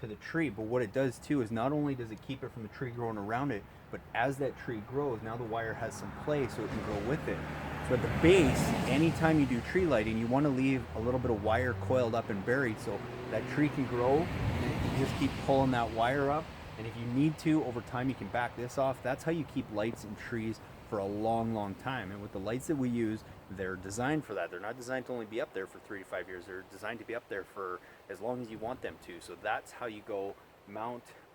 to the tree. But what it does too is not only does it keep it from the tree growing around it, but as that tree grows, now the wire has some play so it can grow with it. So at the base, anytime you do tree lighting, you want to leave a little bit of wire coiled up and buried so that tree can grow, and you can just keep pulling that wire up. And if you need to, over time, you can back this off. That's how you keep lights in trees for a long, long time. And with the lights that we use, they're designed for that. They're not designed to only be up there for 3 to 5 years. They're designed to be up there for as long as you want them to. So that's how you go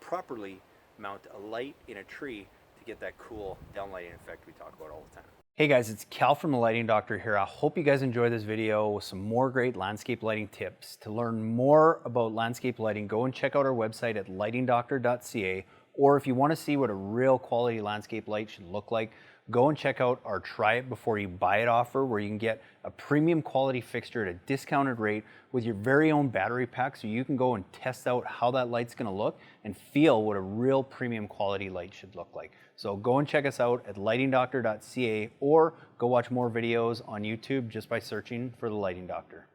properly mount a light in a tree to get that cool downlighting effect we talk about all the time. Hey guys, it's Cal from the Lighting Doctor here. I hope you guys enjoyed this video with some more great landscape lighting tips. To learn more about landscape lighting, go and check out our website at lightingdoctor.ca, or if you want to see what a real quality landscape light should look like, go and check out our Try It Before You Buy It offer, where you can get a premium quality fixture at a discounted rate with your very own battery pack, so you can go and test out how that light's going to look and feel what a real premium quality light should look like. So go and check us out at lightingdoctor.ca, or go watch more videos on YouTube just by searching for the Lighting Doctor.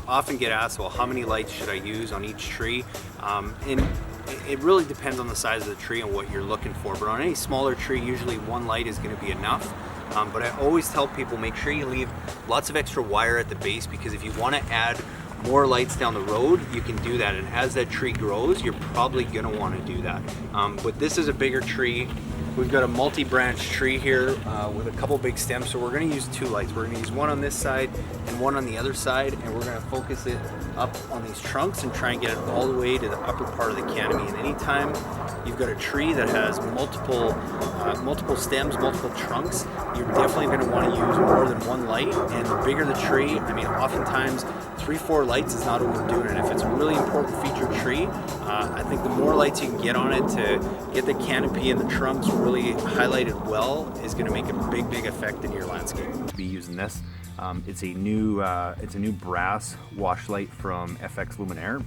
I often get asked, well, how many lights should I use on each tree? And it really depends on the size of the tree and what you're looking for. But on any smaller tree, usually one light is going to be enough. But I always tell people, make sure you leave lots of extra wire at the base, because if you want to add more lights down the road, you can do that. And as that tree grows, you're probably going to want to do that. But this is a bigger tree. We've got a multi-branch tree here with a couple big stems, so we're going to use 2 lights. We're going to use one on this side and one on the other side, and we're going to focus it up on these trunks and try and get it all the way to the upper part of the canopy. And anytime you've got a tree that has multiple stems, multiple trunks, you're definitely going to want to use more than one light. And the bigger the tree, I mean, oftentimes 3-4 lights is not overdoing it. If it's a really important featured tree, I think the more lights you can get on it to get the canopy and the trunks really highlighted well is going to make a big effect in your landscape. To be using this, it's a new brass wash light from FX Luminaire.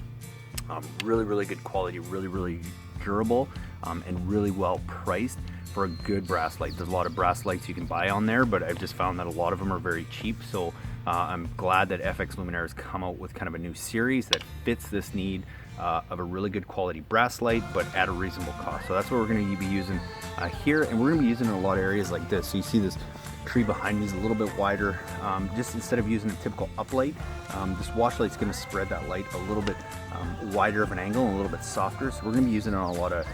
Really good quality, really durable, and really well priced for a good brass light. There's a lot of brass lights you can buy on there, but I've just found that a lot of them are very cheap. So I'm glad that FX Luminaire has come out with kind of a new series that fits this need of a really good quality brass light, but at a reasonable cost. So that's what we're going to be using here, and we're going to be using it in a lot of areas like this. So you see this tree behind me is a little bit wider. Just instead of using a typical uplight, this wash light's going to spread that light a little bit wider of an angle and a little bit softer. So we're going to be using it on a lot of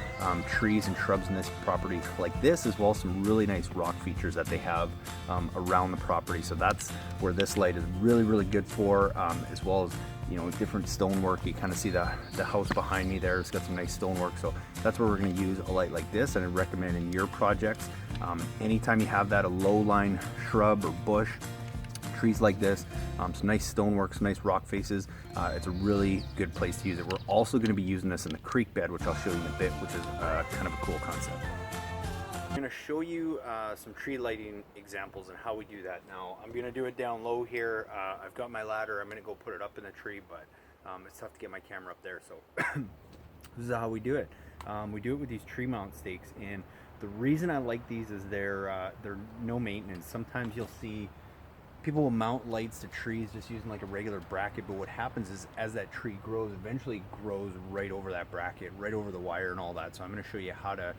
trees and shrubs in this property like this, as well as some really nice rock features that they have around the property. So that's where this light is really good for, as well as, you know, different stonework. You kind of see the house behind me there. It's got some nice stonework. So that's where we're going to use a light like this, and I recommend in your projects, anytime you have that, a low-lying shrub or bush, trees like this, some nice stonework, some nice rock faces, it's a really good place to use it. We're also going to be using this in the creek bed, which I'll show you in a bit, which is kind of a cool concept. I'm going to show you some tree lighting examples and how we do that. Now, I'm going to do it down low here. I've got my ladder. I'm going to go put it up in the tree, but it's tough to get my camera up there. So this is how we do it. We do it with these tree mount stakes, and the reason I like these is they're no maintenance. Sometimes you'll see people will mount lights to trees just using like a regular bracket, but what happens is as that tree grows, eventually it grows right over that bracket, right over the wire and all that. So I'm going to show you how to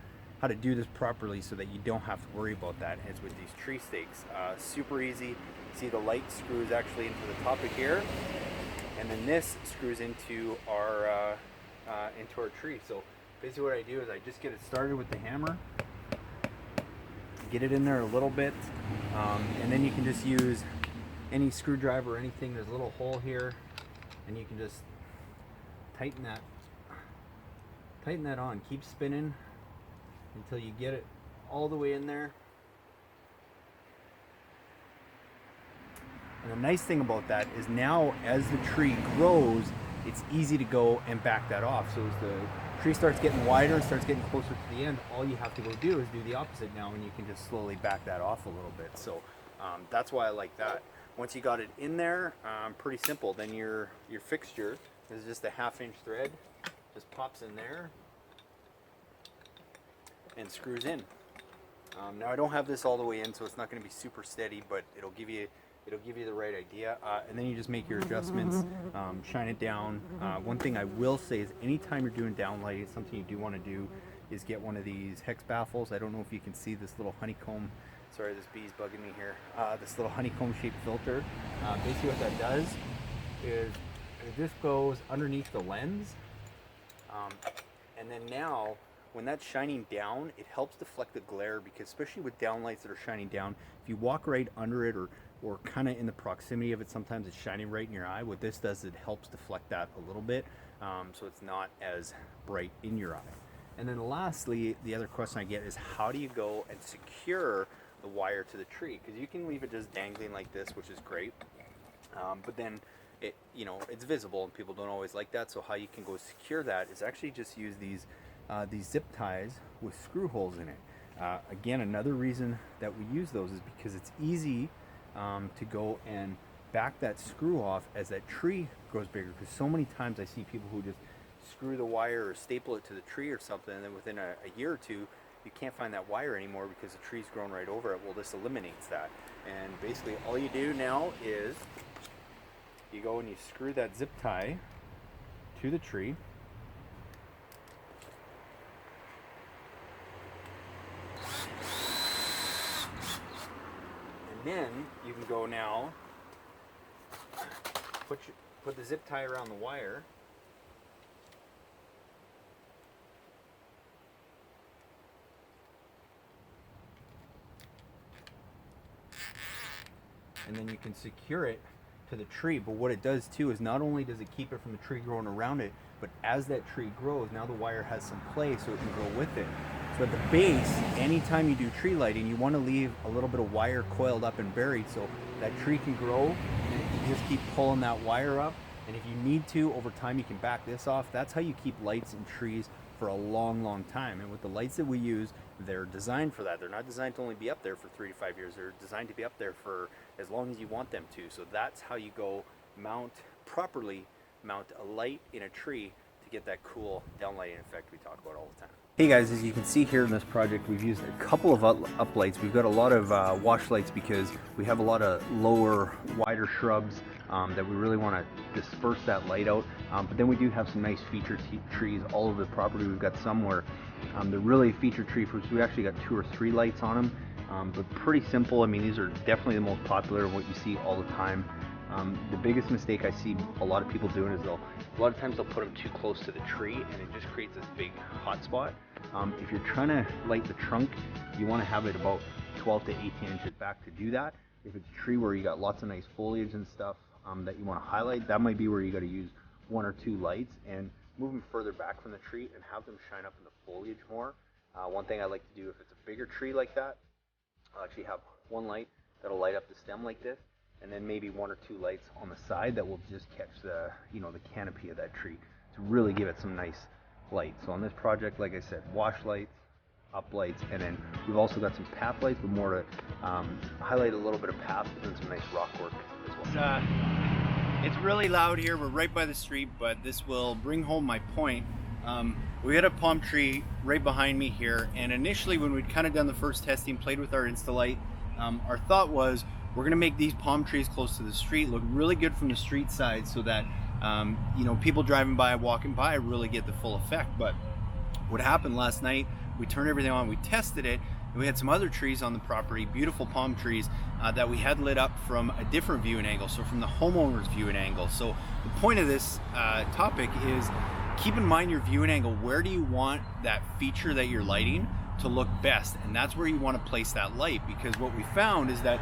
do this properly so that you don't have to worry about that. And it's with these tree stakes. Super easy. See, the light screws actually into the top of here, and then this screws into our tree. So basically what I do is I just get it started with the hammer, get it in there a little bit, and then you can just use any screwdriver or anything. There's a little hole here, and you can just tighten that on. Keep spinning until you get it all the way in there. And the nice thing about that is now as the tree grows, it's easy to go and back that off. So as the tree starts getting wider, starts getting closer to the end, all you have to go do is do the opposite now, and you can just slowly back that off a little bit. So that's why I like that. Once you got it in there, pretty simple. Then your fixture is just a 1/2-inch thread, just pops in there and screws in. Now I don't have this all the way in, so it's not going to be super steady, but it'll give you It'll give you the right idea, and then you just make your adjustments, shine it down. One thing I will say is anytime you're doing downlighting, something you do want to do is get one of these Hex Baffles. I don't know if you can see this little honeycomb. Sorry, this bee's bugging me here. This little honeycomb shaped filter. Basically what that does is it just goes underneath the lens. And then now, when that's shining down, it helps deflect the glare, because especially with downlights that are shining down, if you walk right under it or kind of in the proximity of it, sometimes it's shining right in your eye. What this does, it helps deflect that a little bit, so it's not as bright in your eye. And then lastly, the other question I get is how do you go and secure the wire to the tree? Because you can leave it just dangling like this, which is great, but then it, it's visible and people don't always like that. So how you can go secure that is actually just use these zip ties with screw holes in it. Again, another reason that we use those is because it's easy to go and back that screw off as that tree grows bigger. Because so many times I see people who just screw the wire or staple it to the tree or something, and then within a year or two you can't find that wire anymore because the tree's grown right over it. Well, this eliminates that. And basically all you do now is you go and you screw that zip tie to the tree. And then you can go now, put the zip tie around the wire. And then you can secure it to the tree. But what it does too is not only does it keep it from the tree growing around it, but as that tree grows, now the wire has some play so it can grow with it. So at the base, anytime you do tree lighting, you want to leave a little bit of wire coiled up and buried so that tree can grow, and you just keep pulling that wire up. And if you need to, over time you can back this off. That's how you keep lights in trees for a long time. And with the lights that we use, they're designed for that. They're not designed to only be up there for 3 to 5 years. They're designed to be up there for as long as you want them to. So that's how you go properly mount a light in a tree to get that cool downlighting effect we talk about all the time. Hey guys, as you can see here in this project, we've used a couple of up lights. We've got a lot of wash lights because we have a lot of lower, wider shrubs that we really want to disperse that light out. But then we do have some nice feature trees all over the property. We've got some where they're really feature tree fruits. We actually got 2 or 3 lights on them, but pretty simple. I mean, these are definitely the most popular and what you see all the time. The biggest mistake I see a lot of people doing is a lot of times they'll put them too close to the tree and it just creates this big hot spot. If you're trying to light the trunk, you want to have it about 12 to 18 inches back to do that. If it's a tree where you got lots of nice foliage and stuff that you want to highlight, that might be where you got to use 1 or 2 lights and move them further back from the tree and have them shine up in the foliage more. One thing I like to do if it's a bigger tree like that, I'll actually have 1 light that'll light up the stem like this, and then maybe 1 or 2 lights on the side that will just catch the the canopy of that tree to really give it some nice light. So on this project, like I said, wash lights, up lights, and then we've also got some path lights, but more to highlight a little bit of path and some nice rock work as well. It's really loud here. We're right by the street, but this will bring home my point. We had a palm tree right behind me here, and initially when we'd kind of done the first testing, played with our Instalight, our thought was we're going to make these palm trees close to the street look really good from the street side so that people driving by, walking by really get the full effect. But what happened last night, we turned everything on, we tested it, and we had some other trees on the property, beautiful palm trees that we had lit up from a different viewing angle, so from the homeowner's viewing angle. So the point of this topic is keep in mind your viewing angle. Where do you want that feature that you're lighting to look best? And that's where you want to place that light, because what we found is that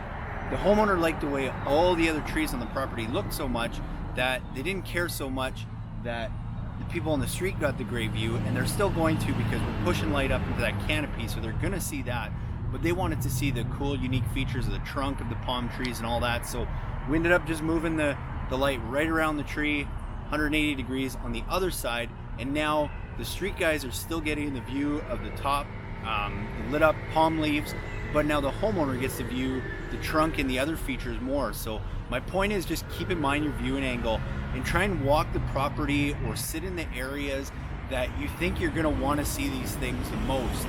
the homeowner liked the way all the other trees on the property looked so much that they didn't care so much that the people on the street got the great view, and they're still going to because we're pushing light up into that canopy, so they're going to see that. But they wanted to see the cool, unique features of the trunk of the palm trees and all that. So we ended up just moving the light right around the tree, 180 degrees on the other side, and now the street guys are still getting the view of the top, the lit up palm leaves, but now the homeowner gets to view the trunk and the other features more. So my point is just keep in mind your viewing angle and try and walk the property or sit in the areas that you think you're going to want to see these things the most.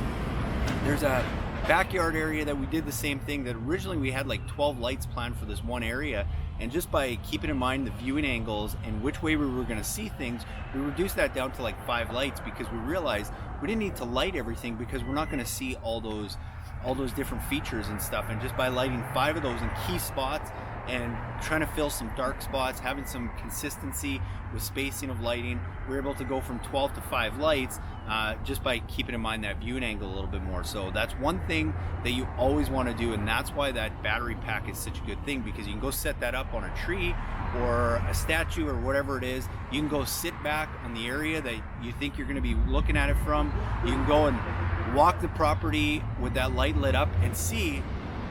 There's a backyard area that we did the same thing, that originally we had like 12 lights planned for this one area, and just by keeping in mind the viewing angles and which way we were going to see things, we reduced that down to like 5 lights, because we realized we didn't need to light everything because we're not going to see all those different features and stuff. And just by lighting 5 of those in key spots and trying to fill some dark spots, having some consistency with spacing of lighting, we're able to go from 12 to 5 lights just by keeping in mind that viewing angle a little bit more. So that's one thing that you always want to do, and that's why that battery pack is such a good thing, because you can go set that up on a tree or a statue or whatever it is. You can go sit back on the area that you think you're going to be looking at it from. You can go and walk the property with that light lit up and see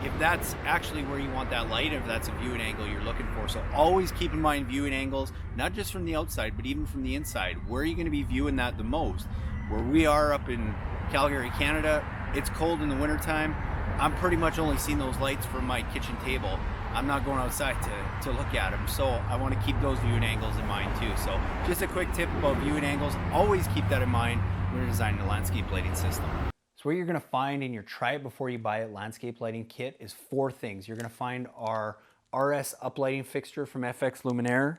if that's actually where you want that light, if that's a viewing angle you're looking for. So always keep in mind viewing angles, not just from the outside, but even from the inside. Where are you going to be viewing that the most? Where we are up in Calgary, Canada, it's cold in the wintertime. I'm pretty much only seeing those lights from my kitchen table. I'm not going outside to look at them. So I want to keep those viewing angles in mind too. So just a quick tip about viewing angles. Always keep that in mind when you're designing a landscape lighting system. So what you're going to find in your try it before you buy it landscape lighting kit is 4 things. You're going to find our RS uplighting fixture from FX Luminaire.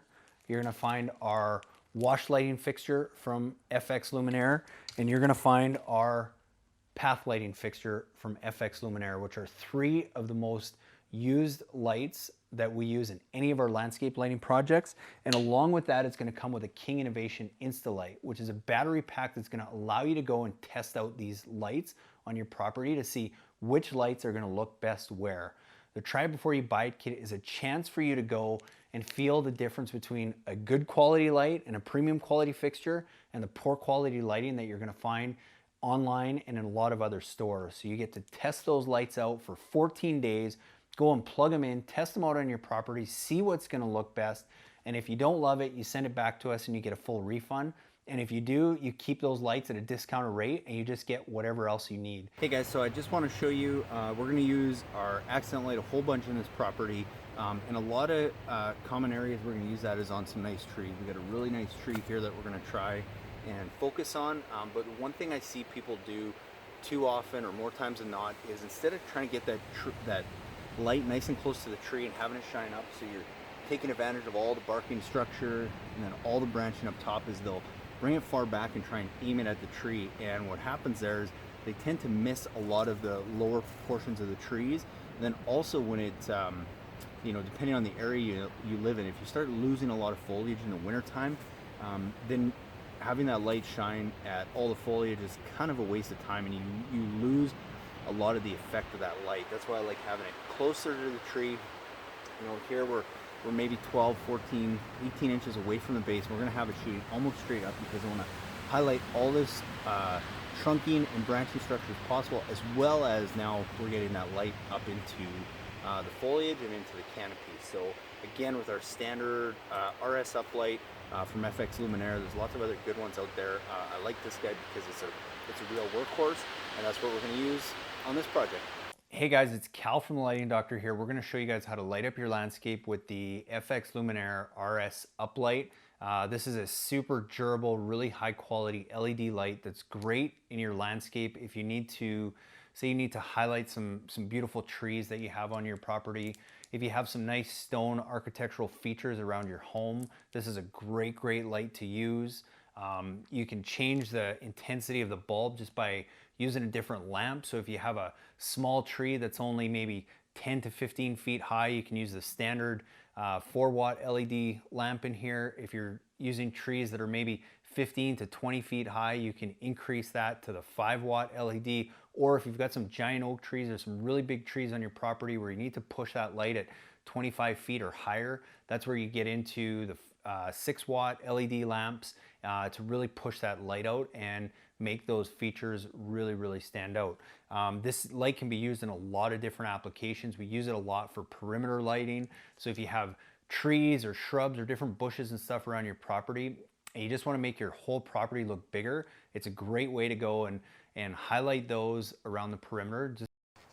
You're going to find our wash lighting fixture from FX Luminaire, and you're going to find our path lighting fixture from FX Luminaire, which are 3 of the most used lights that we use in any of our landscape lighting projects. And along with that, it's going to come with a King Innovation Instalight, which is a battery pack that's going to allow you to go and test out these lights on your property to see which lights are going to look best where. The Try It Before You Buy It kit is a chance for you to go and feel the difference between a good quality light and a premium quality fixture and the poor quality lighting that you're going to find online and in a lot of other stores. So you get to test those lights out for 14 days, go and plug them in, test them out on your property, see what's going to look best. And if you don't love it, you send it back to us and you get a full refund. And if you do, you keep those lights at a discounted rate and you just get whatever else you need. Hey guys, so I just want to show you, we're going to use our accent light a whole bunch in this property. And a lot of common areas we're going to use that is on some nice trees. We got a really nice tree here that we're going to try and focus on. But one thing I see people do too often, or more times than not, is instead of trying to get that light nice and close to the tree and having it shine up, so you're taking advantage of all the barking structure and then all the branching up top, is they'll bring it far back and try and aim it at the tree. And what happens there is they tend to miss a lot of the lower portions of the trees. And then also when it's depending on the area you live in, if you start losing a lot of foliage in the wintertime, then having that light shine at all the foliage is kind of a waste of time, and you lose a lot of the effect of that light. That's why I like having it closer to the tree. Here we're maybe 12, 14, 18 inches away from the base. We're going to have it shooting almost straight up because I want to highlight all this trunking and branching structure as possible, as well as now we're getting that light up into the foliage and into the canopy. So again, with our standard RS uplight from FX Luminaire, there's lots of other good ones out there. I like this guy because it's a real workhorse, and that's what we're going to use on this project. Hey guys, it's Cal from the Lighting Doctor here. We're going to show you guys how to light up your landscape with the FX Luminaire RS uplight. This is a super durable, really high quality LED light that's great in your landscape if you need to, say you need to highlight some beautiful trees that you have on your property. If you have some nice stone architectural features around your home, this is a great light to use. You can change the intensity of the bulb just by using a different lamp. So if you have a small tree that's only maybe 10 to 15 feet high, you can use the standard 4-watt LED lamp in here. If you're using trees that are maybe 15 to 20 feet high, you can increase that to the 5-watt LED. Or if you've got some giant oak trees or some really big trees on your property where you need to push that light at 25 feet or higher, that's where you get into the 6-watt LED lamps to really push that light out and make those features really stand out. This light can be used in a lot of different applications. We use it a lot for perimeter lighting. So if you have trees or shrubs or different bushes and stuff around your property and you just want to make your whole property look bigger, it's a great way to go and highlight those around the perimeter.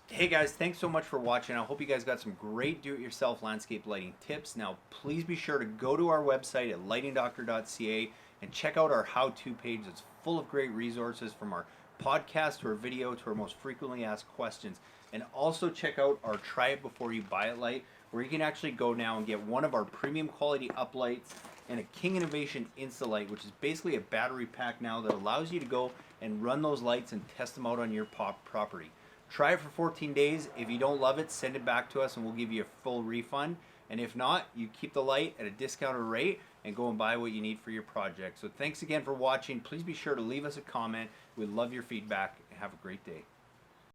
Hey guys, thanks so much for watching. I hope you guys got some great do-it-yourself landscape lighting tips. Now, please be sure to go to our website at lightingdoctor.ca and check out our how-to page. It's full of great resources, from our podcast to our video to our most frequently asked questions. And also check out our Try It Before You Buy It light, where you can actually go now and get one of our premium quality uplights and a King Innovation Insta-Light, which is basically a battery pack now that allows you to go and run those lights and test them out on your property. Try it for 14 days. If you don't love it, send it back to us and we'll give you a full refund. And if not, you keep the light at a discounted rate and go and buy what you need for your project. So thanks again for watching. Please be sure to leave us a comment. We love your feedback. Have a great day.